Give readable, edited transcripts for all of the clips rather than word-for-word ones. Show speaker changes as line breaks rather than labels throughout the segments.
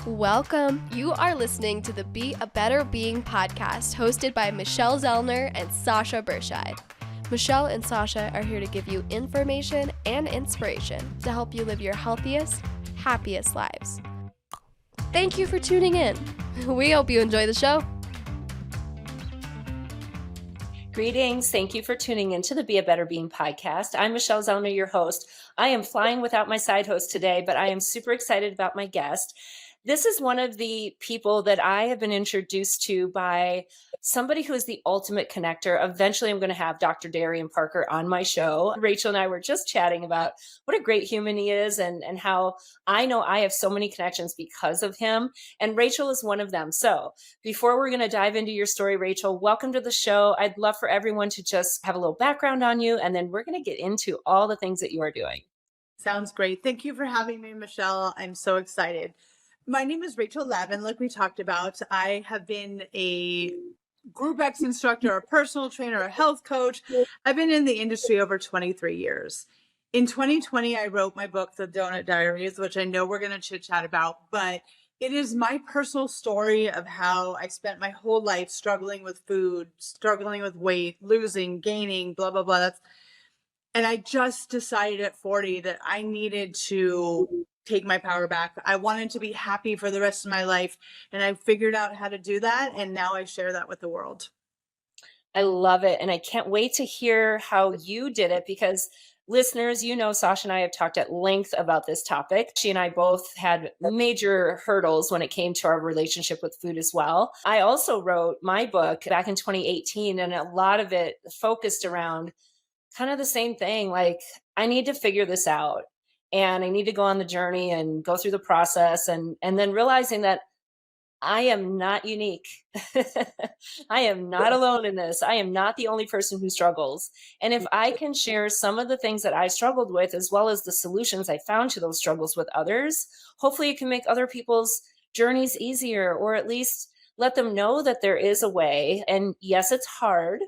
Welcome. You are listening to the Be a Better Being podcast hosted by Michelle Zellner and Sasha Berscheid. Michelle and Sasha are here to give you information and inspiration to help you live your healthiest, happiest lives. Thank you for tuning in. We hope you enjoy the show.
Greetings. Thank you for tuning into the Be a Better Being podcast. I'm Michelle Zellner, your host. I am flying without my side host today, but I am super excited about my guest. This is one of the people that I have been introduced to by somebody who is the ultimate connector. Eventually, I'm going to have Dr. Darian Parker on my show. Rachel and I were just chatting about what a great human he is and how I know I have so many connections because of him. And Rachel is one of them. So before we're going to dive into your story, Rachel, welcome to the show. I'd love for everyone to just have a little background on you, and then we're going to get into all the things that you are doing.
Sounds great. Thank you for having me, Michelle. I'm so excited. My name is Rachel Lavin, like we talked about. I have been a Group X instructor, a personal trainer, a health coach. I've been in the industry over 23 years. In 2020, I wrote my book, The Doughnut Diaries, which I know we're going to chit chat about, but it is my personal story of how I spent my whole life struggling with food, struggling with weight, losing, gaining, blah, blah, blah. And I just decided at 40 that I needed to take my power back. I wanted to be happy for the rest of my life. And I figured out how to do that. And now I share that with the world.
I love it. And I can't wait to hear how you did it because listeners, you know, Sasha and I have talked at length about this topic. She and I both had major hurdles when it came to our relationship with food as well. I also wrote my book back in 2018, and a lot of it focused around kind of the same thing. Like, I need to figure this out. And I need to go on the journey and go through the process and then realizing that I am not unique. I am not alone in this. I am not the only person who struggles. And if I can share some of the things that I struggled with, as well as the solutions I found to those struggles with others, hopefully it can make other people's journeys easier, or at least let them know that there is a way. And yes, it's hard,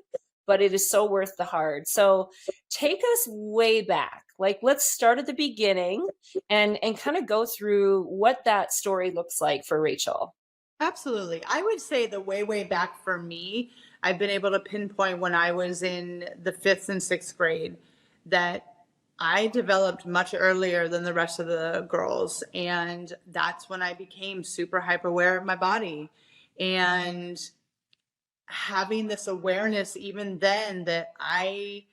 but it is so worth the hard. So take us way back. Like, let's start at the beginning and kind of go through what that story looks like for Rachel.
Absolutely. I would say the way back for me, I've been able to pinpoint when I was in the 5th and 6th grade that I developed much earlier than the rest of the girls. And that's when I became super hyper aware of my body. And having this awareness even then that I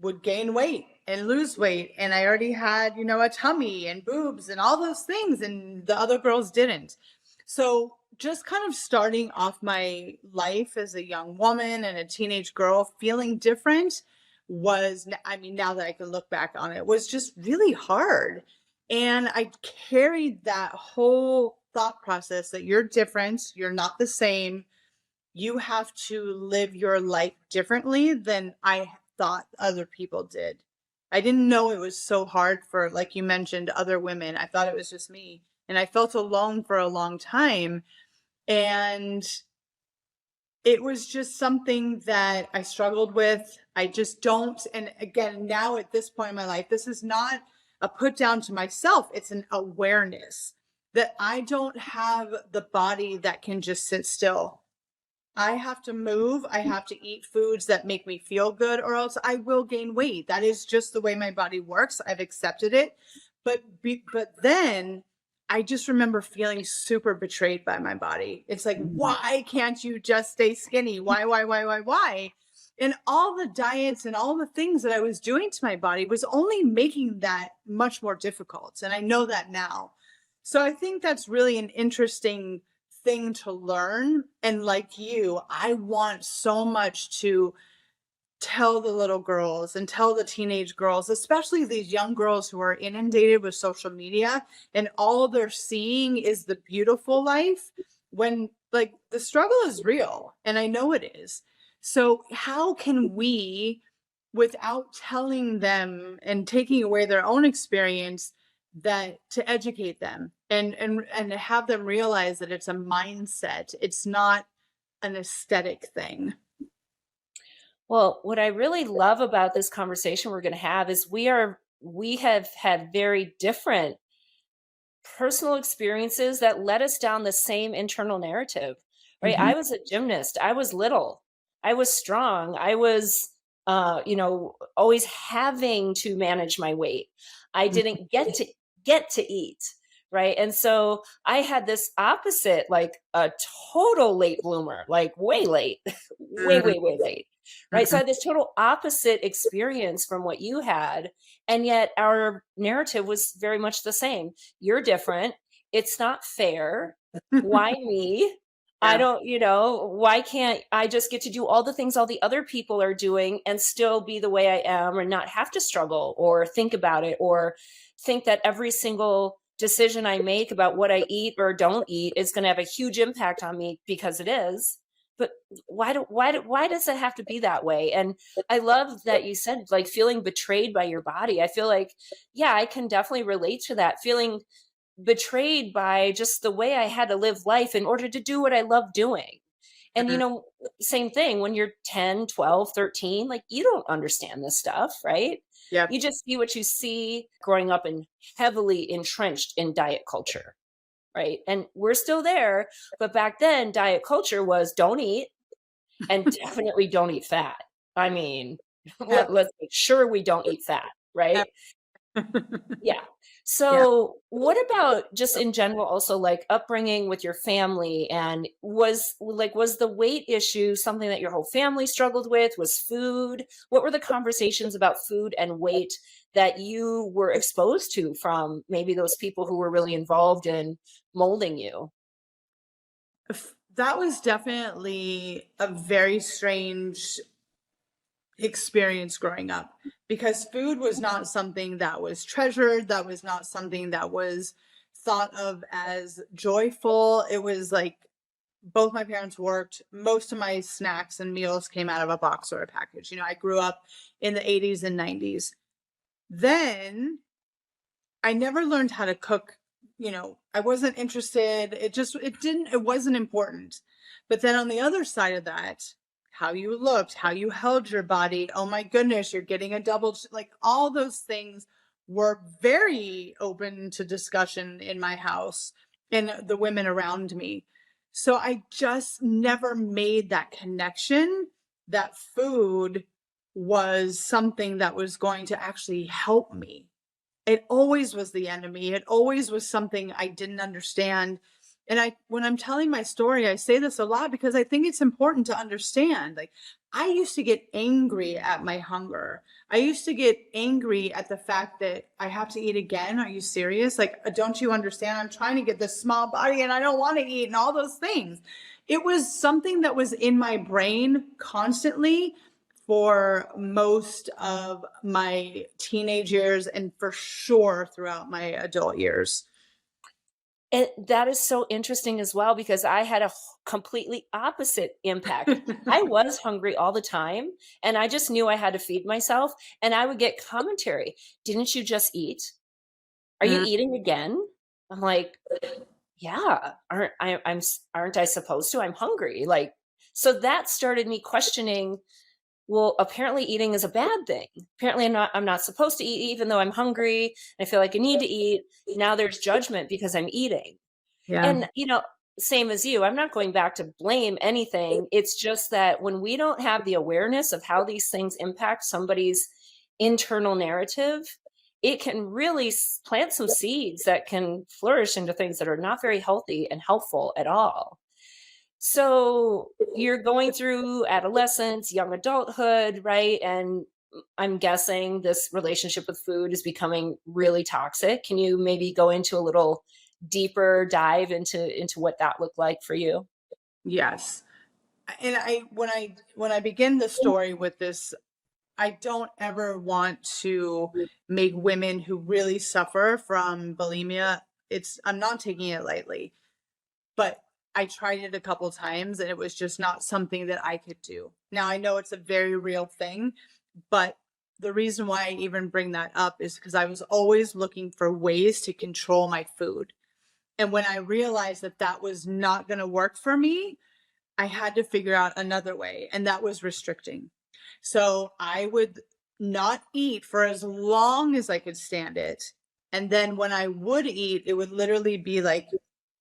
would gain weight and lose weight. And I already had, a tummy and boobs and all those things. And the other girls didn't. So just kind of starting off my life as a young woman and a teenage girl feeling different was, now that I can look back on it, was just really hard. And I carried that whole thought process that you're different, you're not the same. You have to live your life differently than I thought other people did. I didn't know it was so hard for, like you mentioned, other women. I thought it was just me. And I felt alone for a long time. And it was just something that I struggled with. I just don't. And again, now at this point in my life, this is not a put down to myself. It's an awareness that I don't have the body that can just sit still. I have to move. I have to eat foods that make me feel good, or else I will gain weight. That is just the way my body works. I've accepted it. But then I just remember feeling super betrayed by my body. It's like, why can't you just stay skinny? Why? And all the diets and all the things that I was doing to my body was only making that much more difficult. And I know that now. So I think that's really an interesting thing to learn. And like you, I want so much to tell the little girls and tell the teenage girls, especially these young girls who are inundated with social media and all they're seeing is the beautiful life, when like the struggle is real. And I know it is. So how can we, without telling them and taking away their own experience, that to educate them and have them realize that it's a mindset, it's not an aesthetic thing.
Well, what I really love about this conversation we're going to have is we have had very different personal experiences that led us down the same internal narrative, right?
Mhm.
I was a gymnast. I was little. I was strong. I was, always having to manage my weight. I didn't get to eat, right? And so I had this opposite, like a total late bloomer, like way late, way,
Mhm.
way, way late, right? So I
Mhm.
had this total opposite experience from what you had, and yet our narrative was very much the same. You're different. It's not fair. Why me? I
Yeah.
don't, why can't I just get to do all the things all the other people are doing and still be the way I am and not have to struggle or think about it or think that every single decision I make about what I eat or don't eat is going to have a huge impact on me because it is. But why does it have to be that way? And I love that you said like feeling betrayed by your body. I feel like, yeah, I can definitely relate to that feeling betrayed by just the way I had to live life in order to do what I love doing. And,
Mhm.
same thing when you're 10, 12, 13, like you don't understand this stuff, right?
Yep.
You just see what you see growing up and heavily entrenched in diet culture, right? And we're still there. But back then, diet culture was don't eat and definitely don't eat fat. I mean,
Yep.
let's make sure we don't eat fat, right?
Yep.
Yeah.
Yeah.
So, what about just in general also like upbringing with your family and was the weight issue something that your whole family struggled with? Was food? What were the conversations about food and weight that you were exposed to from maybe those people who were really involved in molding you?
That was definitely a very strange experience growing up because food was not something that was treasured, that was not something that was thought of as joyful. It was like both my parents worked. Most of my snacks and meals came out of a box or a package. I grew up in the 80s and 90s. Then I never learned how to cook. I wasn't interested. It wasn't important. But then on the other side of that, how you looked, how you held your body. Oh my goodness, you're getting a like all those things were very open to discussion in my house and the women around me. So I just never made that connection that food was something that was going to actually help me. It always was the enemy. It always was something I didn't understand. And when I'm telling my story, I say this a lot because I think it's important to understand. Like, I used to get angry at my hunger. I used to get angry at the fact that I have to eat again. Are you serious? Like, don't you understand? I'm trying to get this small body and I don't want to eat and all those things. It was something that was in my brain constantly for most of my teenage years and for sure throughout my adult years.
And that is so interesting as well because I had a completely opposite impact. I was hungry all the time and I just knew I had to feed myself and I would get commentary. Didn't you just eat? Are you
Mm,
eating again? I'm like, yeah, aren't I supposed to? I'm hungry. Like, so that started me questioning, well, apparently eating is a bad thing. Apparently I'm not supposed to eat even though I'm hungry. I feel like I need to eat. Now there's judgment because I'm eating.
yeah.
And, same as you, I'm not going back to blame anything. It's just that when we don't have the awareness of how these things impact somebody's internal narrative, it can really plant some seeds that can flourish into things that are not very healthy and helpful at all. So you're going through adolescence, young adulthood, right? And I'm guessing this relationship with food is becoming really toxic. Can you maybe go into a little deeper dive into what that looked like for you?
Yes. And when I begin the story with this, I don't ever want to make women who really suffer from bulimia. I'm not taking it lightly, but I tried it a couple times and it was just not something that I could do. Now I know it's a very real thing, but the reason why I even bring that up is because I was always looking for ways to control my food. And when I realized that that was not going to work for me, I had to figure out another way, and that was restricting. So I would not eat for as long as I could stand it. And then when I would eat, it would literally be like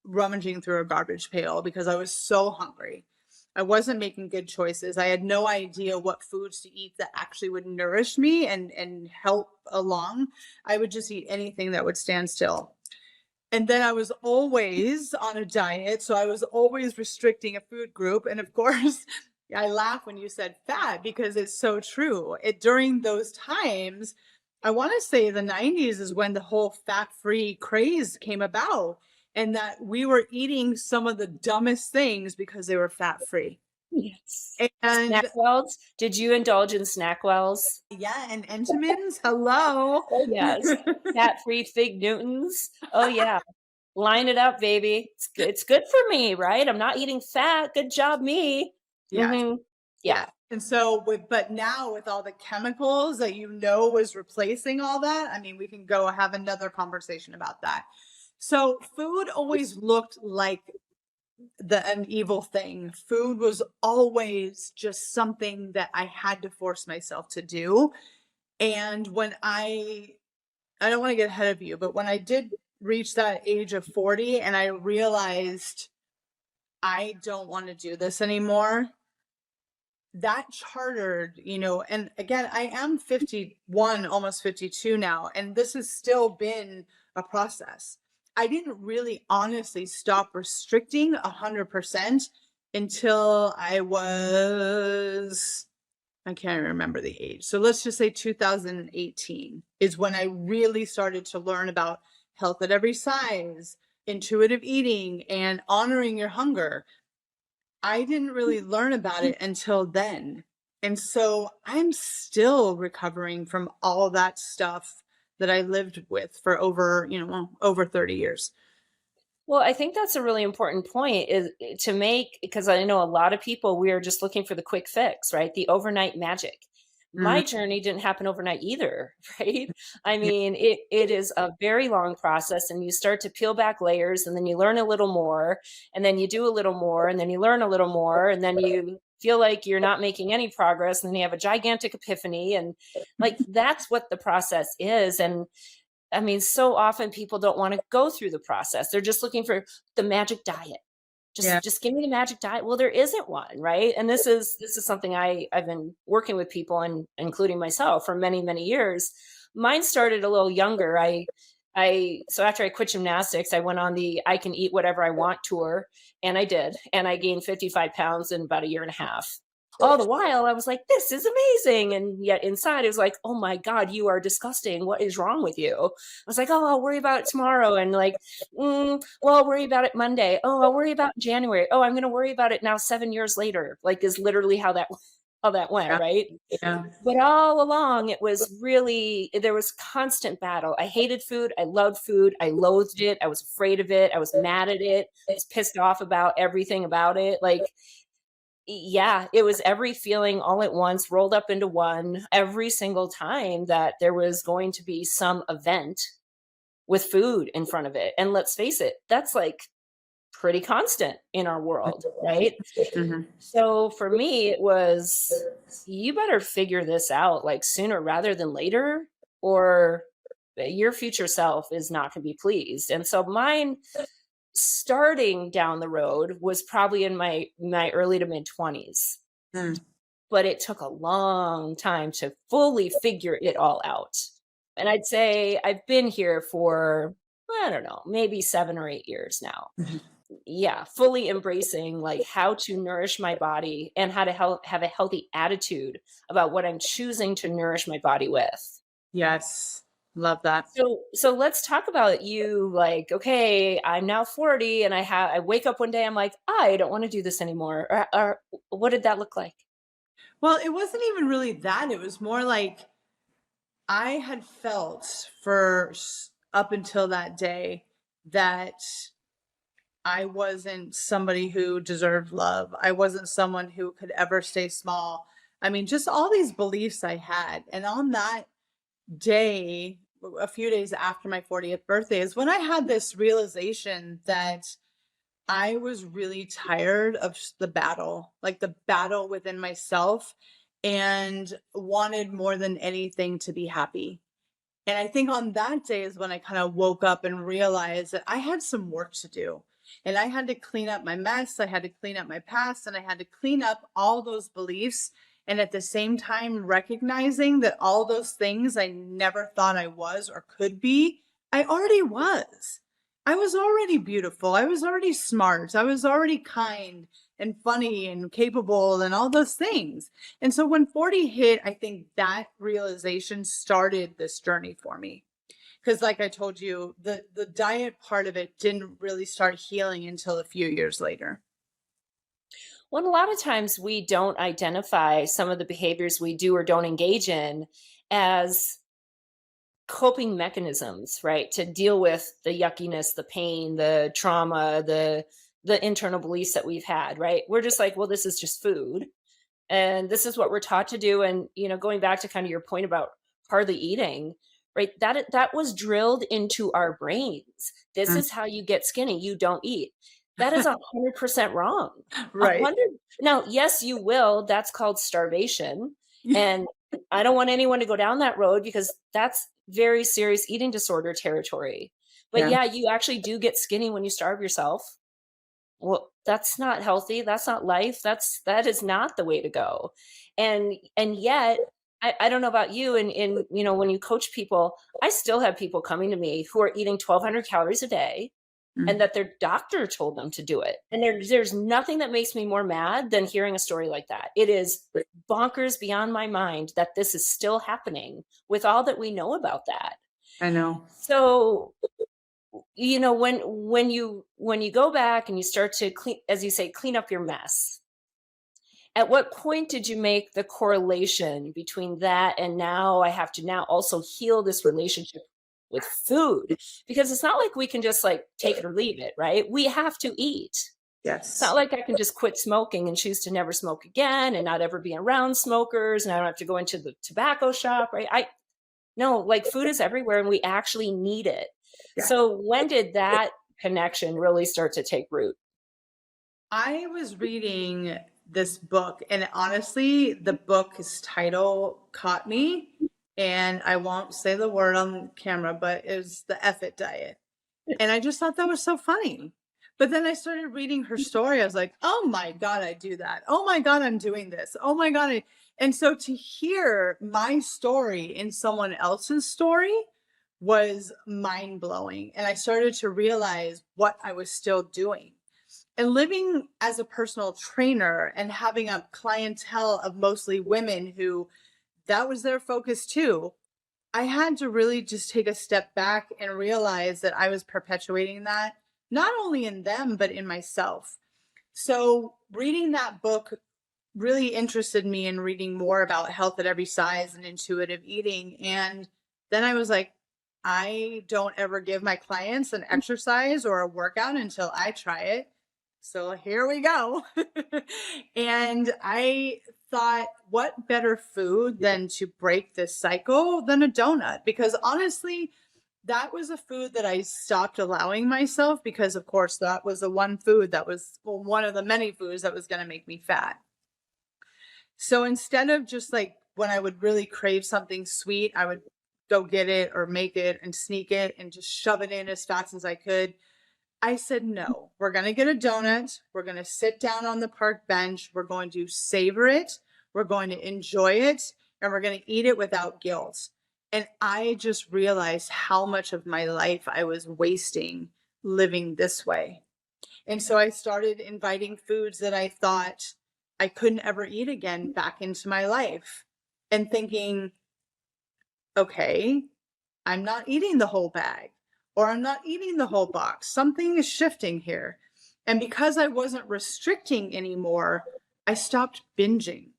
rummaging through a garbage pail because I was so hungry. I wasn't making good choices. I had no idea what foods to eat that actually would nourish me and help along. I would just eat anything that would stand still. And then I was always on a diet, so I was always restricting a food group. And of course, I laugh when you said fat because it's so true. It during those times, I want to say the 90s is when the whole fat-free craze came about, and that we were eating some of the dumbest things because they were fat-free.
Yes.
And
Snackwells? Did you indulge in Snackwells?
yeah, and Entenmann's, hello.
Oh, yes. Fat-free Fig Newtons? Oh, yeah. Line it up, baby. It's good for me, right? I'm not eating fat. Good job, me.
Yes.
Mhm. Yeah.
Yeah. And so but now with all the chemicals that was replacing all that, I mean, we can go have another conversation about that. So food always looked like an evil thing. Food was always just something that I had to force myself to do. And when I don't want to get ahead of you, but when I did reach that age of 40 and I realized I don't want to do this anymore, that chartered, and again, I am 51, almost 52 now, and this has still been a process. I didn't really honestly stop restricting 100% until I can't remember the age. So let's just say 2018 is when I really started to learn about health at every size, intuitive eating, and honoring your hunger. I didn't really learn about it until then. And so I'm still recovering from all that stuff that I lived with for over 30 years.
Well, I think that's a really important point is to make because I know a lot of people we are just looking for the quick fix, right? The overnight magic.
Mm,
My journey didn't happen overnight either, right? I mean, it is a very long process and you start to peel back layers and then you learn a little more and then you do a little more and then you learn a little more and then you feel like you're not making any progress and then you have a gigantic epiphany and like that's what the process is and I mean, so often people don't wanna go through the process. They're just looking for the magic diet.
yeah.
Just give me the magic diet. Well, there isn't one, right? And this is something I've been working with people and including myself for many, many years. Mine started a little younger. I so after I quit gymnastics, I went on the I can eat whatever I want tour, and I did. And I gained 55 pounds in about a year and a half. All the while, I was like, this is amazing. And yet inside, it was like, oh my God, you are disgusting. What is wrong with you? I was like, oh, I'll worry about it tomorrow. And like, well, I'll worry about it Monday. Oh, I'll worry about January. Oh, I'm going to worry about it now 7 years later. Like, is literally how that went,
Yeah.
right?
Yeah.
But all along, it was really there was constant battle. I hated food. I loved food. I loathed it. I was afraid of it. I was mad at it. I was pissed off about everything about it. Like, yeah, it was every feeling all at once rolled up into one every single time that there was going to be some event with food in front of it. And let's face it, that's like pretty constant in our world, right?
Mhm.
So for me, it was you better figure this out like sooner rather than later, or your future self is not going to be pleased. And so mine starting down the road was probably in my early to mid 20s,
Mm.
but it took a long time to fully figure it all out. And I'd say I've been here for I don't know, maybe 7 or 8 years now.
Mhm.
Yeah, fully embracing like how to nourish my body and how to have a healthy attitude about what I'm choosing to nourish my body with.
Yes. Love that.
So let's talk about you like okay, I'm now 40 and I wake up one day I'm like I don't want to do this anymore or what did that look like?
Well, it wasn't even really that. It was more like I had felt up until that day that I wasn't somebody who deserved love. I wasn't someone who could ever stay small. I mean, just all these beliefs I had. And on that day, a few days after my 40th birthday, is when I had this realization that I was really tired of the battle, like the battle within myself, and wanted more than anything to be happy. And I think on that day is when I kind of woke up and realized that I had some work to do. And I had to clean up my mess. I had to clean up my past and I had to clean up all those beliefs. And at the same time, recognizing that all those things I never thought I was or could be, I already was. I was already beautiful. I was already smart. I was already kind and funny and capable and all those things. And so when 40 hit, I think that realization started this journey for me. Because like I told you, the diet part of it didn't really start healing until a few years later.
Well, a lot of times we don't identify some of the behaviors we do or don't engage in as coping mechanisms, right? To deal with the yuckiness, the pain, the trauma, the internal beliefs that we've had, right? We're just like, well, this is just food and this is what we're taught to do. And going back to kind of your point about hardly eating, right? That was drilled into our brains. This
Mm.
is how you get skinny. You don't eat. That is 100% wrong. A
Right.
hundred. Now, yes, you will. That's called starvation. And I don't want anyone to go down that road because that's very serious eating disorder territory. But
Yeah,
yeah, you actually do get skinny when you starve yourself. Well, that's not healthy. That's not life. That is not the way to go. And yet, I don't know about you, and when you coach people, I still have people coming to me who are eating 1,200 calories a day and
mm,
that their doctor told them to do it. And there's nothing that makes me more mad than hearing a story like that. It is bonkers beyond my mind that this is still happening with all that we know about that.
I know.
So, when you go back and you start to clean, as you say, clean up your mess, at what point did you make the correlation between that and now I have to now also heal this relationship with food? Because it's not like we can just like take it or leave it, right? We have to eat. It's not
Yes.
like I can just quit smoking and choose to never smoke again and not ever be around smokers and I don't have to go into the tobacco shop, right? I No, like food is everywhere and we actually need it.
Yeah.
So when did that connection really start to take root?
I was reading this book, and honestly, the book's title caught me. And I won't say the word on camera, but it was the F It diet. And I just thought that was so funny. But then I started reading her story. I was like, oh my God, I do that. Oh my God, I'm doing this. Oh my God. And so to hear my story in someone else's story was mind blowing. And I started to realize what I was still doing. And living as a personal trainer and having a clientele of mostly women who that was their focus too, I had to really just take a step back and realize that I was perpetuating that, not only in them, but in myself. So, reading that book really interested me in reading more about health at every size and intuitive eating. And then I was like, I don't ever give my clients an exercise or a workout until I try it. So here we go. And I thought, what better food than to break this cycle than a donut? Because honestly, that was a food that I stopped allowing myself because, of course, that was the one food that was well, one of the many foods that was going to make me fat. So instead of just like when I would really crave something sweet, I would go get it or make it and sneak it and just shove it in as fast as I could. I said, no, we're going to get a donut. We're going to sit down on the park bench. We're going to savor it. We're going to enjoy it and we're going to eat it without guilt. And I just realized how much of my life I was wasting living this way. And so I started inviting foods that I thought I couldn't ever eat again back into my life and thinking, okay, I'm not eating the whole bag or I'm not eating the whole box. Something is shifting here. And because I wasn't restricting anymore, I stopped binging.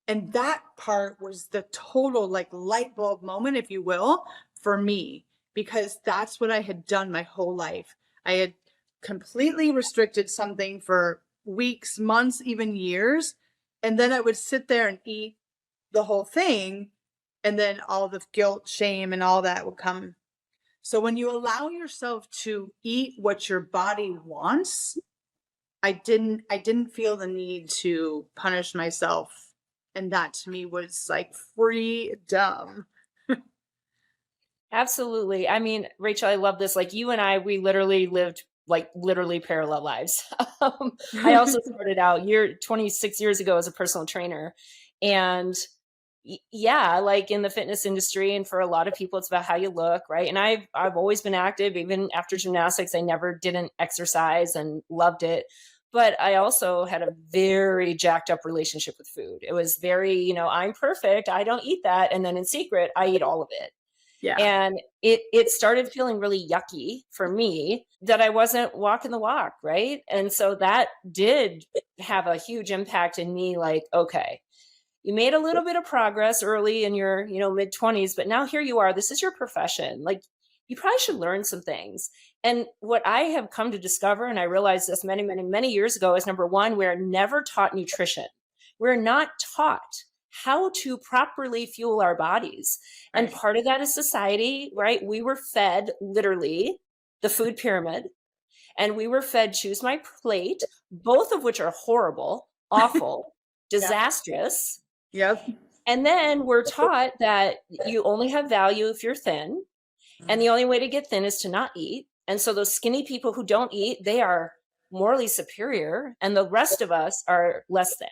And that part was the total like light bulb moment, if you will, for me, because that's what I had done my whole life. I had completely restricted something for weeks, months, even years. And then I would sit there and eat the whole thing. And then all the guilt, shame, and all that would come. So when you allow yourself to eat what your body wants, I didn't feel the need to punish myself. And that to me was like freedom.
Absolutely. I mean, Rachel, I love this. Like you and I, we literally lived like literally parallel lives. I also started out 26 years ago as a personal trainer. And yeah, like in the fitness industry, and for a lot of people, it's about how you look, right? And I've always been active, even after gymnastics. I never didn't exercise and loved it. But I also had a very jacked up relationship with food. It was very, I'm perfect. I don't eat that. And then in secret, I eat all of it.
Yeah.
And it started feeling really yucky for me that I wasn't walking the walk, right? And so that did have a huge impact in me, like, okay, you made a little bit of progress early in your, mid 20s, but now here you are. This is your profession. Like, you probably should learn some things. And what I have come to discover, and I realized this many, many, many years ago, is number one, we're never taught nutrition. We're not taught how to properly fuel our bodies. And
Right.
part of that is society, right? We were fed literally the food pyramid, and we were fed choose my plate, both of which are horrible, awful,
Yeah.
disastrous.
Yep.
And then we're taught that you only have value if you're thin. And the only way to get thin is to not eat. And so those skinny people who don't eat, they are morally superior. And the rest of us are less than.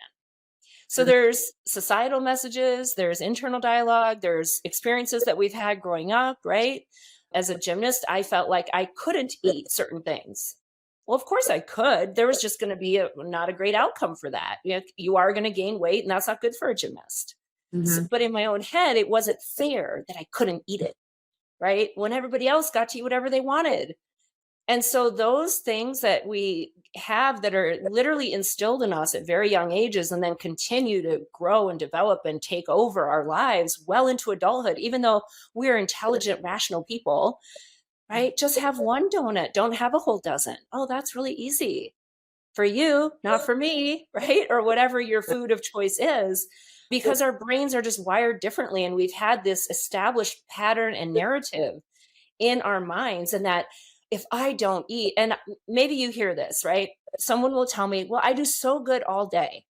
So
Mhm.
there's societal messages, there's internal dialogue, there's experiences that we've had growing up, right? As a gymnast, I felt like I couldn't eat certain things. Well, of course I could. There was just going to be not a great outcome for that. You are going to gain weight, and that's not good for a gymnast. So,
Mhm.
but in my own head, it wasn't fair that I couldn't eat it, right? When everybody else got to eat whatever they wanted. And so those things that we have that are literally instilled in us at very young ages and then continue to grow and develop and take over our lives well into adulthood, even though we're intelligent, rational people, right? Just have one donut, don't have a whole dozen. Oh, that's really easy for you, not for me, right? Or whatever your food of choice is, because our brains are just wired differently. And we've had this established pattern and narrative in our minds. And that if I don't eat, and maybe you hear this, right? Someone will tell me, well, I do so good all day,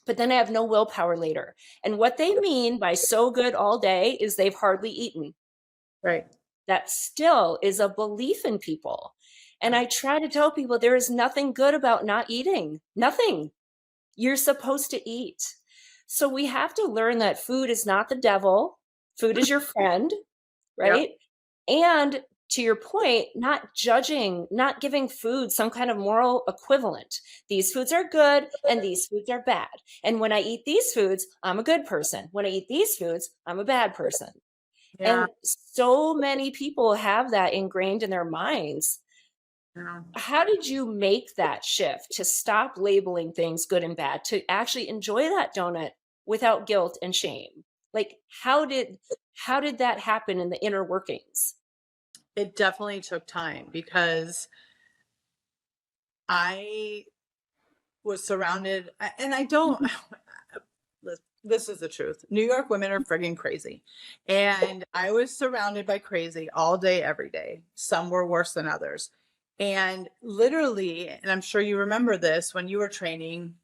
but then I have no willpower later. And what they mean by so good all day is they've hardly eaten.
Right.
That still is a belief in people. And I try to tell people there is nothing good about not eating. Nothing. You're supposed to eat. So we have to learn that food is not the devil. Food is your friend,
Yep.
right? And to your point, not judging, not giving food some kind of moral equivalent. These foods are good and these foods are bad. And when I eat these foods, I'm a good person. When I eat these foods, I'm a bad person.
Yeah.
And so many people have that ingrained in their minds.
Yeah.
How did you make that shift to stop labeling things good and bad, to actually enjoy that donut without guilt and shame? Like how did that happen in the inner workings?
It definitely took time because I was surrounded, and I don't. This is the truth. New York women are friggin' crazy. And I was surrounded by crazy all day, every day. Some were worse than others. And literally, and I'm sure you remember this when you were training,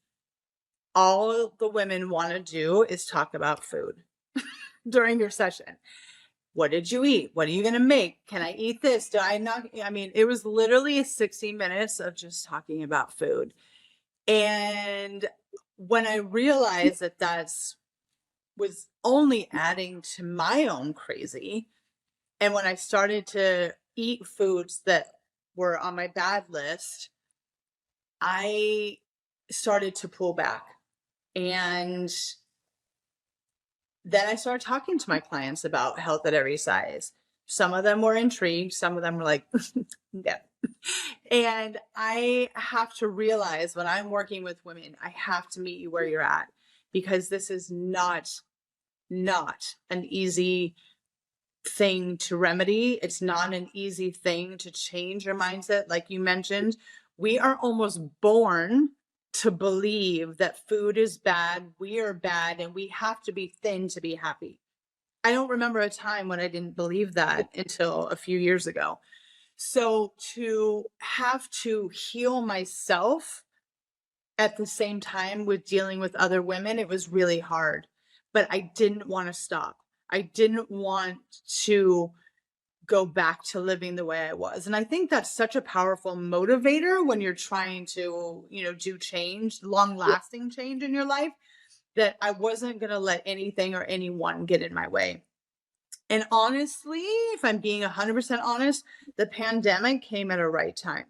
all the women want to do is talk about food during your session. What did you eat? What are you going to make? Can I eat this? Do I not? I mean, it was literally 60 minutes of just talking about food. And when I realized that that's was only adding to my own crazy, and when I started to eat foods that were on my bad list, I started to pull back. And then I started talking to my clients about health at every size. Some of them were intrigued, some of them were like, yeah. And I have to realize when I'm working with women, I have to meet you where you're at, because this is not an easy thing to remedy. It's not an easy thing to change your mindset. Like you mentioned, we are almost born to believe that food is bad, we are bad, and we have to be thin to be happy. I don't remember a time when I didn't believe that until a few years ago. So to have to heal myself at the same time with dealing with other women, it was really hard. But I didn't want to stop. I didn't want to go back to living the way I was. And I think that's such a powerful motivator when you're trying to, do change, long lasting change in your life, that I wasn't going to let anything or anyone get in my way. And honestly, if I'm being 100% honest, the pandemic came at a right time.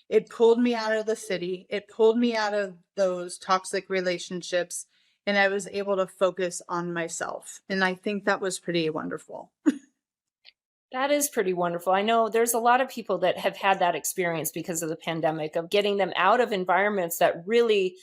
It pulled me out of the city. It pulled me out of those toxic relationships, and I was able to focus on myself. And I think that was pretty wonderful.
That is pretty wonderful. I know there's a lot of people that have had that experience because of the pandemic, of getting them out of environments that really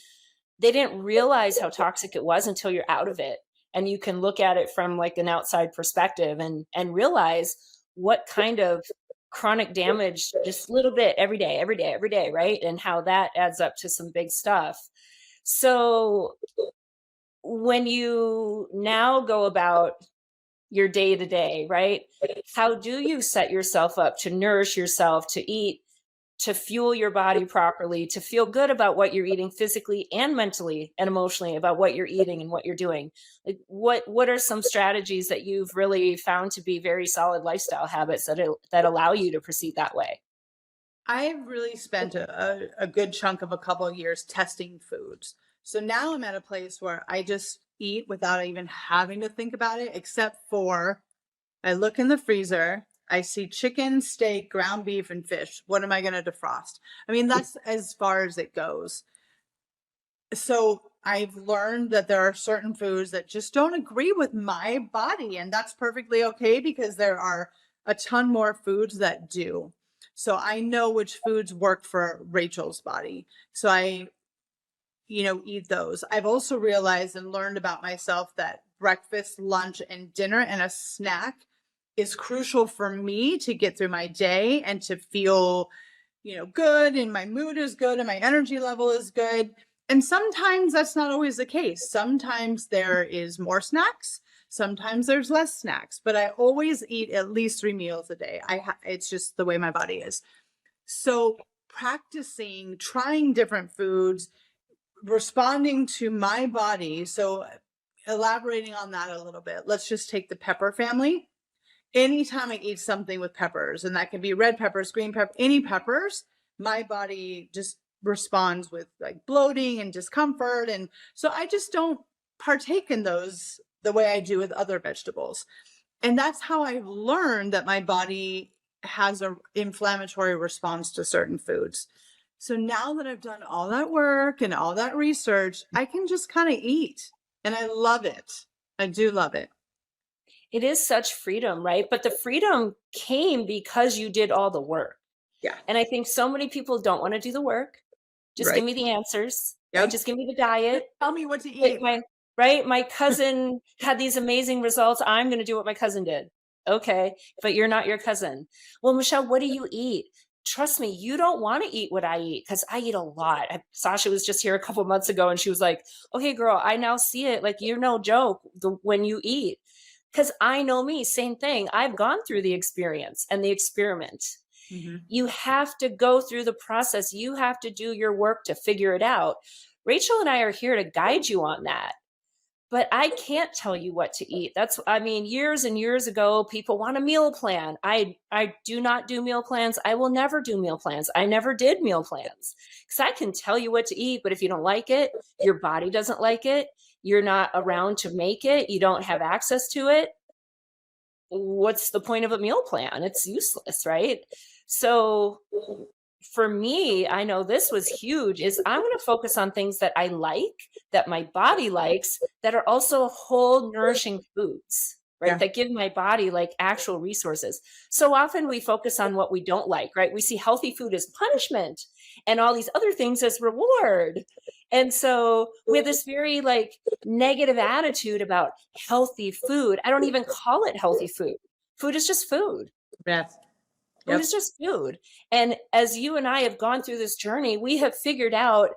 they didn't realize how toxic it was until you're out of it. And you can look at it from like an outside perspective and realize what kind of chronic damage, just a little bit every day, every day, every day, right? And how that adds up to some big stuff. So when you now go about your day to day, right? How do you set yourself up to nourish yourself, to eat, to fuel your body properly, to feel good about what you're eating physically and mentally and emotionally about what you're eating and what you're doing? Like what are some strategies that you've really found to be very solid lifestyle habits that allow you to proceed that way?
I've really spent a good chunk of a couple of years testing foods. So now I'm at a place where I just eat without even having to think about it, except for I look in the freezer, I see chicken, steak, ground beef, and fish. What am I going to defrost? I mean, that's as far as it goes. So I've learned that there are certain foods that just don't agree with my body, and that's perfectly okay because there are a ton more foods that do. So I know which foods work for Rachel's body. So I, eat those. I've also realized and learned about myself that breakfast, lunch, and dinner and a snack is crucial for me to get through my day and to feel, good, and my mood is good and my energy level is good. And sometimes that's not always the case. Sometimes there is more snacks. Sometimes there's less snacks, but I always eat at least 3 meals a day. It's just the way my body is. So practicing, trying different foods, responding to my body. So elaborating on that a little bit, let's just take the pepper family. Anytime I eat something with peppers, and that can be red peppers, green pepper, any peppers, my body just responds with like bloating and discomfort. And so I just don't partake in those the way I do with other vegetables. And that's how I've learned that my body has an inflammatory response to certain foods. So now that I've done all that work and all that research, I can just kind of eat. And I love it. I do love it.
It is such freedom, right? But the freedom came because you did all the work.
Yeah.
And I think so many people don't want to do the work. Just give
Right.
me the answers, right?
Yep.
Just give me the diet.
Tell me what to
Like
eat.
my cousin had these amazing results. I'm going to do what my cousin did. Okay, but you're not your cousin. Well, Michelle, what do you eat? Trust me, you don't want to eat what I eat because I eat a lot. Sasha was just here a couple months ago and she was like, okay, girl, I now see it. Like, you're no joke when you eat. Because I know me, same thing. I've gone through the experience and the experiment.
Mm-hmm.
You have to go through the process. You have to do your work to figure it out. Rachel and I are here to guide you on that. But I can't tell you what to eat. Years and years ago, people want a meal plan. I do not do meal plans. I will never do meal plans. I never did meal plans because I can tell you what to eat, but if you don't like it, your body doesn't like it, you're not around to make it, you don't have access to it, what's the point of a meal plan? It's useless, right? So for me, I know this was huge, is I'm going to focus on things that I like, that my body likes, that are also whole nourishing foods, right?
Yeah.
That give my body like actual resources. So often we focus on what we don't like, right? We see healthy food as punishment and all these other things as reward. And so we have this very like negative attitude about healthy food. I don't even call it healthy food. Food is just food.
Yes.
Food is just food. And as you and I have gone through this journey, we have figured out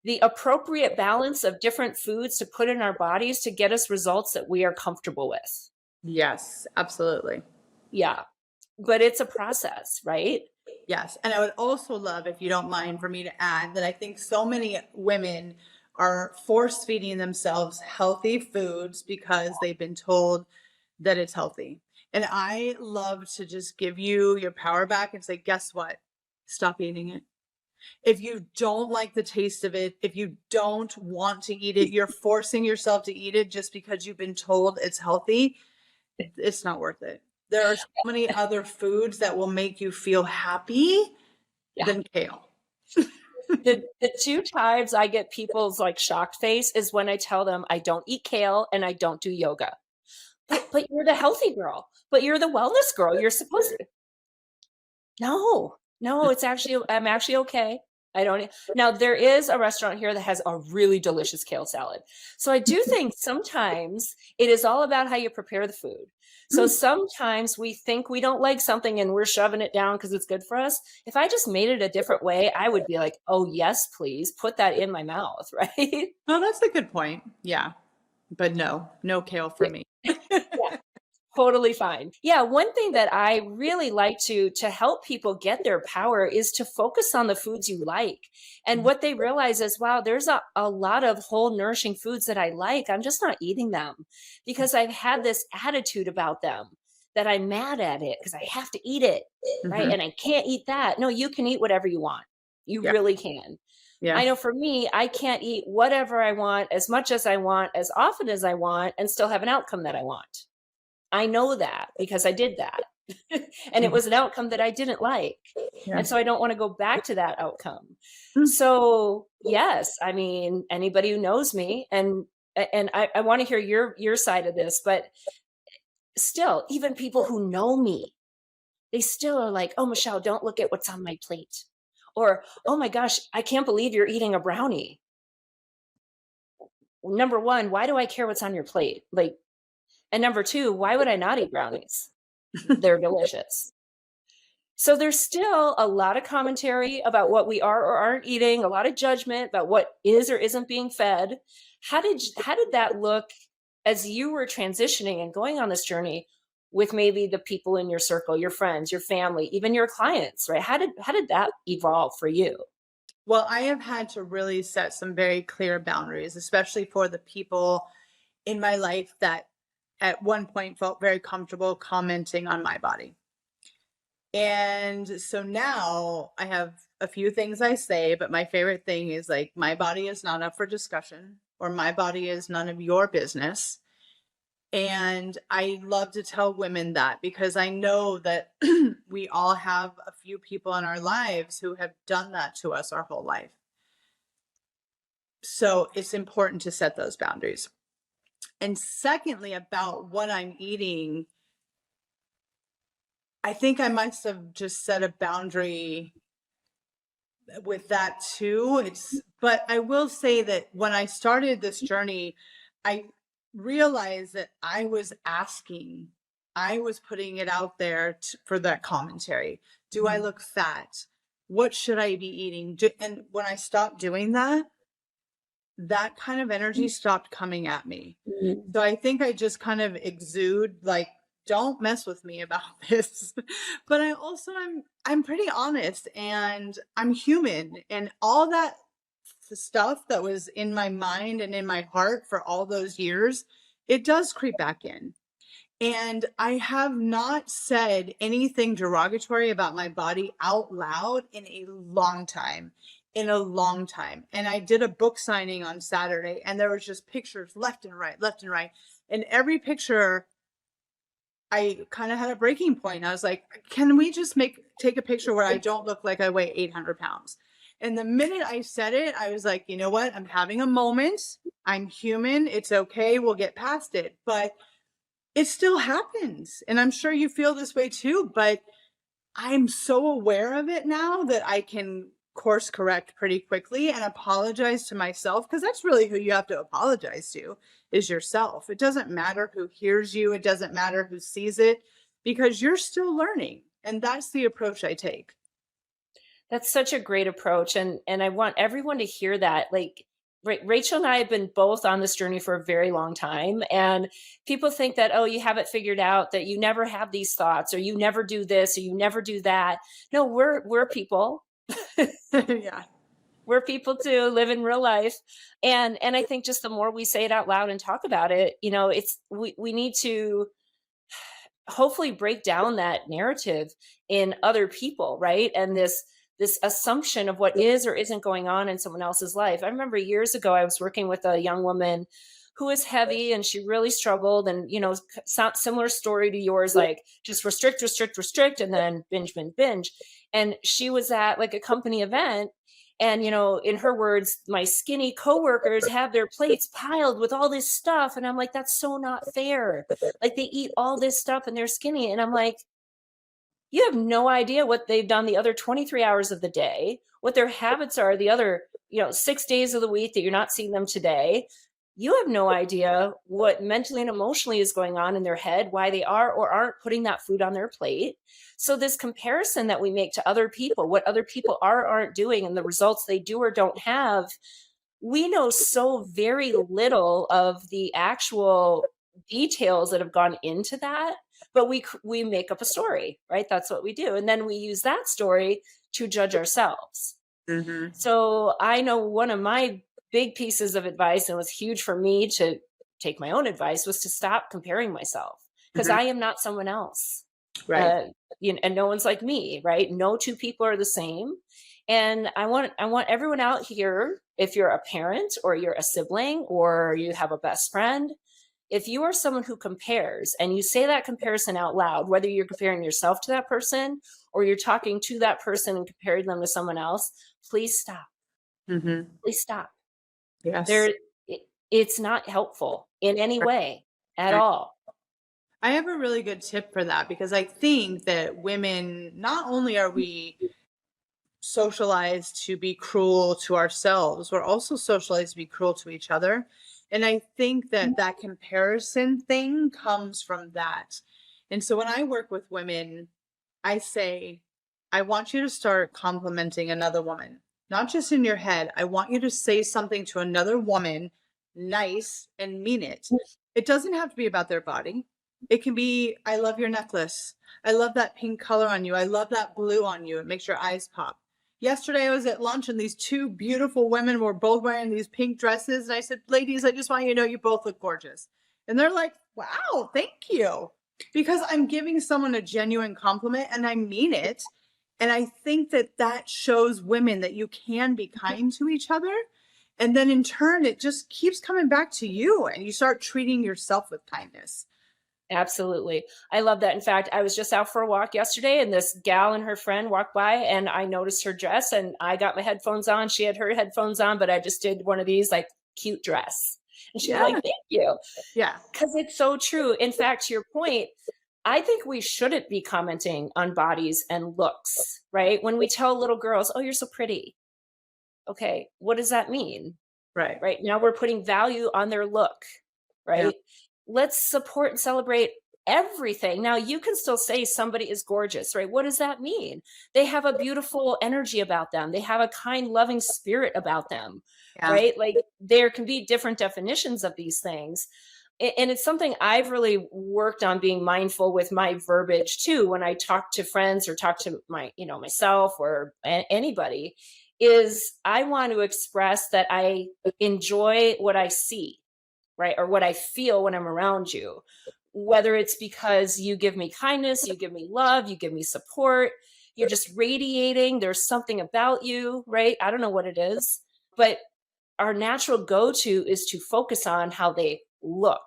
the appropriate balance of different foods to put in our bodies to get us results that we are comfortable with.
Yes, absolutely.
Yeah. But it's a process, right?
Yes. And I would also love, if you don't mind, for me to add that I think so many women are force feeding themselves healthy foods because they've been told that it's healthy. And I love to just give you your power back and say, guess what? Stop eating it. If you don't like the taste of it, if you don't want to eat it, you're forcing yourself to eat it just because you've been told it's healthy. It's not worth it. There are so many other foods that will make you feel happy than kale.
The two times I get people's like shocked face is when I tell them I don't eat kale and I don't do yoga. But you're the healthy girl. But you're the wellness girl. You're supposed to. No, it's actually, I'm actually okay. I don't. Now, there is a restaurant here that has a really delicious kale salad. So I do think sometimes it is all about how you prepare the food. So sometimes we think we don't like something and we're shoving it down because it's good for us. If I just made it a different way, I would be like, oh, yes, please put that in my mouth. Right.
Oh, that's a good point. Yeah. But no kale for me.
Yeah. Totally fine. Yeah, one thing that I really like to help people get their power is to focus on the foods you like. And what they realize is, wow, there's a lot of whole nourishing foods that I like. I'm just not eating them because I've had this attitude about them that I'm mad at it because I have to eat it, right?
Mhm.
And I can't eat that. No, you can eat whatever you want. You
Yeah.
really can.
Yeah.
I know for me, I can't eat whatever I want, as much as I want, as often as I want, and still have an outcome that I want. I know that because I did that. And it was an outcome that I didn't like.
Yeah.
And so I don't want to go back to that outcome.
Mm.
So yes, I mean, anybody who knows me and I want to hear your side of this, but still, even people who know me, they still are like, oh, Michelle, don't look at what's on my plate. Or, oh my gosh, I can't believe you're eating a brownie. Number one, why do I care what's on your plate? Like, and number two, why would I not eat brownies? They're delicious. So there's still a lot of commentary about what we are or aren't eating, a lot of judgment about what is or isn't being fed. How did that look as you were transitioning and going on this journey with maybe the people in your circle, your friends, your family, even your clients, right? How did that evolve for you?
Well, I have had to really set some very clear boundaries, especially for the people in my life that at one point felt very comfortable commenting on my body. And so now I have a few things I say, but my favorite thing is like, my body is not up for discussion, or my body is none of your business. And I love to tell women that because I know that we all have a few people in our lives who have done that to us our whole life. So it's important to set those boundaries. And secondly, about what I'm eating, I think I must have just set a boundary with that too. But I will say that when I started this journey, I realized that I was putting it out there for that commentary. Do I look fat? What should I be eating? And when I stopped doing that, that kind of energy stopped coming at me.
Mm.
So I think I just kind of exude like, don't mess with me about this. But I'm pretty honest and I'm human, and all that stuff that was in my mind and in my heart for all those years, it does creep back in. And I have not said anything derogatory about my body out loud in a long time. And I did a book signing on Saturday, and there was just pictures left and right, left and right. And every picture, I kind of had a breaking point. I was like, can we just take a picture where I don't look like I weigh 800 pounds? And the minute I said it, I was like, you know what? I'm having a moment. I'm human. It's okay. We'll get past it. But it still happens. And I'm sure you feel this way too. But I'm so aware of it now that I can course correct pretty quickly and apologize to myself, because that's really who you have to apologize to, is yourself. It doesn't matter who hears you. It doesn't matter who sees it, because you're still learning. And that's the approach I take.
That's such a great approach. And I want everyone to hear that. Like, Rachel and I have been both on this journey for a very long time. And people think that, oh, you have it figured out, that you never have these thoughts, or you never do this, or you never do that. No, we're people.
Yeah.
We're people too, live in real life. And I think just the more we say it out loud and talk about it, it's we need to hopefully break down that narrative in other people, right? And this assumption of what is or isn't going on in someone else's life. I remember years ago I was working with a young woman who was heavy and she really struggled, and similar story to yours, like just restrict, restrict, restrict, and then binge, binge, binge. And she was at like a company event, and in her words, my skinny coworkers have their plates piled with all this stuff, and I'm like, that's so not fair. Like, they eat all this stuff and they're skinny, and I'm like, you have no idea what they've done the other 23 hours of the day, what their habits are the other, 6 days of the week that you're not seeing them today. You have no idea what mentally and emotionally is going on in their head, why they are or aren't putting that food on their plate. So this comparison that we make to other people, what other people are or aren't doing, and the results they do or don't have, we know so very little of the actual details that have gone into that, but we make up a story, right? That's what we do, and then we use that story to judge ourselves.
Mm-hmm.
So I know one of my big pieces of advice, and it was huge for me to take my own advice, was to stop comparing myself, because
Mm-hmm.
I am not someone else.
Right.
And no one's like me, right? No two people are the same. And I want everyone out here, if you're a parent or you're a sibling or you have a best friend, if you are someone who compares and you say that comparison out loud, whether you're comparing yourself to that person or you're talking to that person and comparing them to someone else, please stop.
Mm-hmm.
Please stop.
Yes.
It's not helpful in any way at
Right.
all.
I have a really good tip for that, because I think that women, not only are we socialized to be cruel to ourselves, we're also socialized to be cruel to each other. And I think that that comparison thing comes from that. And so when I work with women, I say, I want you to start complimenting another woman, not just in your head. I want you to say something to another woman nice and mean it. It doesn't have to be about their body. It can be, I love your necklace. I love that pink color on you. I love that blue on you. It makes your eyes pop. Yesterday I was at lunch and these two beautiful women were both wearing these pink dresses. And I said, ladies, I just want you to know you both look gorgeous. And they're like, wow, thank you. Because I'm giving someone a genuine compliment and I mean it. And I think that that shows women that you can be kind to each other. And then in turn, it just keeps coming back to you and you start treating yourself with kindness.
Absolutely. I love that. In fact, I was just out for a walk yesterday and this gal and her friend walked by and I noticed her dress and I got my headphones on. She had her headphones on, but I just did one of these like cute dress. And she's
Yeah.
like, thank you.
Yeah.
Because it's so true. In fact, to your point, I think we shouldn't be commenting on bodies and looks, right? When we tell little girls, oh, you're so pretty. Okay, what does that mean?
Right.
Right now we're putting value on their look, right?
Yeah.
Let's support and celebrate everything. Now you can still say somebody is gorgeous, right? What does that mean? They have a beautiful energy about them. They have a kind, loving spirit about them,
Yeah.
right? Like there can be different definitions of these things. And it's something I've really worked on being mindful with my verbiage too. When I talk to friends or talk to myself or anybody, is I want to express that I enjoy what I see, right? Or what I feel when I'm around you, whether it's because you give me kindness, you give me love, you give me support, you're just radiating, there's something about you, right? I don't know what it is, but our natural go-to is to focus on how they look.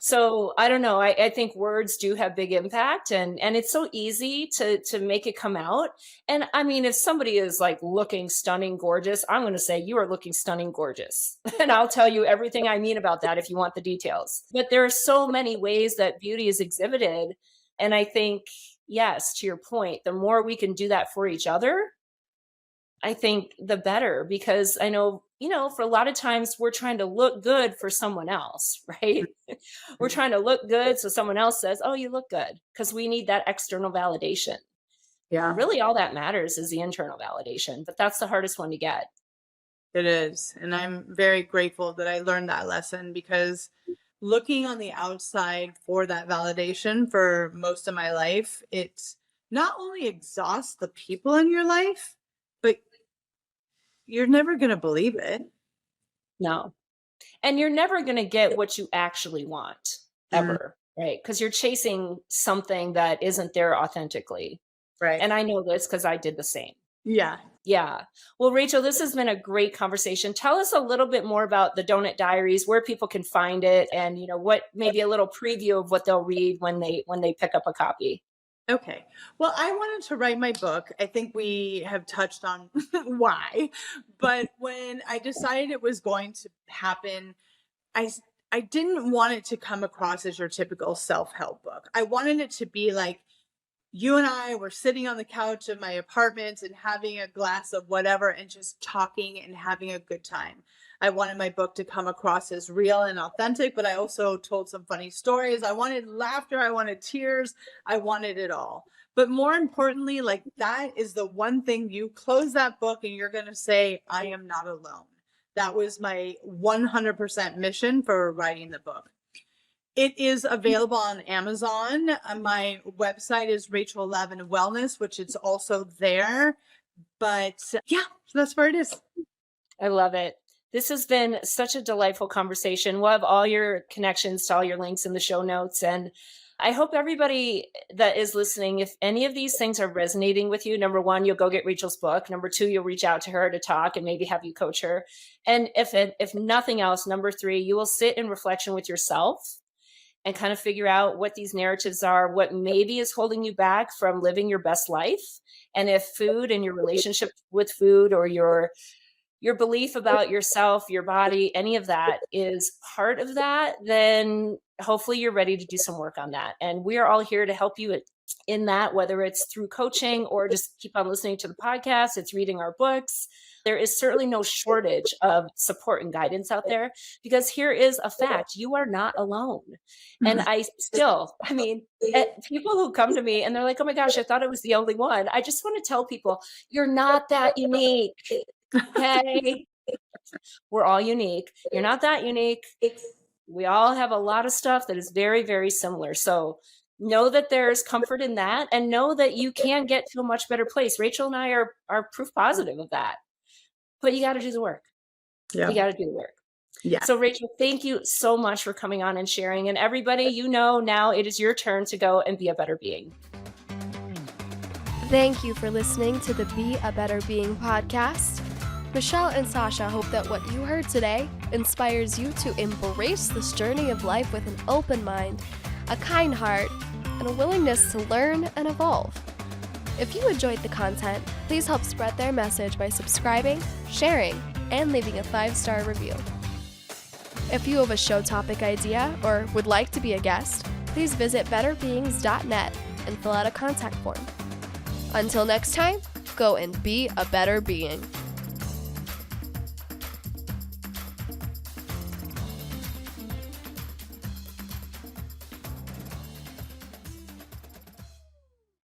So I don't know. I think words do have big impact, and it's so easy to make it come out. And I mean, if somebody is like looking stunning, gorgeous, I'm going to say you are looking stunning, gorgeous, and I'll tell you everything I mean about that if you want the details. But there are so many ways that beauty is exhibited, and I think yes, to your point, the more we can do that for each other, I think the better, because I know, for a lot of times we're trying to look good for someone else, right? We're trying to look good so someone else says, oh, you look good, because we need that external validation.
Yeah.
Really, all that matters is the internal validation, but that's the hardest one to get.
It is. And I'm very grateful that I learned that lesson, because looking on the outside for that validation for most of my life, it's not only exhausts the people in your life, but you're never going to believe it.
No. And you're never going to get what you actually want,
Mm.
ever. Right. Because you're chasing something that isn't there authentically.
Right.
And I know this because I did the same.
Yeah.
Yeah. Well, Rachel, this has been a great conversation. Tell us a little bit more about the Doughnut Diaries, where people can find it, and what maybe a little preview of what they'll read when they pick up a copy.
Okay. Well, I wanted to write my book. I think we have touched on why, but when I decided it was going to happen, I I didn't want it to come across as your typical self-help book. I wanted it to be like you and I were sitting on the couch of my apartment and having a glass of whatever and just talking and having a good time. I wanted my book to come across as real and authentic, but I also told some funny stories. I wanted laughter. I wanted tears. I wanted it all. But more importantly, like that is the one thing you close that book and you're going to say, I am not alone. That was my 100% mission for writing the book. It is available on Amazon. My website is Rachel Lavin Wellness, which is also there. But yeah, so that's where it is.
I love it. This has been such a delightful conversation. We'll have all your connections to all your links in the show notes. And I hope everybody that is listening, if any of these things are resonating with you, number one, you'll go get Rachel's book. Number two, you'll reach out to her to talk and maybe have you coach her. And if nothing else, number three, you will sit in reflection with yourself and kind of figure out what these narratives are, what maybe is holding you back from living your best life. And if food and your relationship with food or your belief about yourself, your body, any of that is part of that, then hopefully you're ready to do some work on that. And we are all here to help you in that, whether it's through coaching or just keep on listening to the podcast, it's reading our books. There is certainly no shortage of support and guidance out there, because here is a fact: you are not alone. And people who come to me and they're like, oh my gosh, I thought I was the only one. I just want to tell people, you're not that unique. Okay. We're all unique. You're not that unique. We all have a lot of stuff that is very, very similar. So know that there's comfort in that, and know that you can get to a much better place. Rachel and I are proof positive of that. But you got to do the work.
Yeah.
You got to do the work.
Yeah.
So Rachel, thank you so much for coming on and sharing. And everybody, now it is your turn to go and be a better being.
Thank you for listening to the Be a Better Being podcast. Michelle and Sasha hope that what you heard today inspires you to embrace this journey of life with an open mind, a kind heart, and a willingness to learn and evolve. If you enjoyed the content, please help spread their message by subscribing, sharing, and leaving a 5-star review. If you have a show topic idea or would like to be a guest, please visit betterbeings.net and fill out a contact form. Until next time, go and be a better being.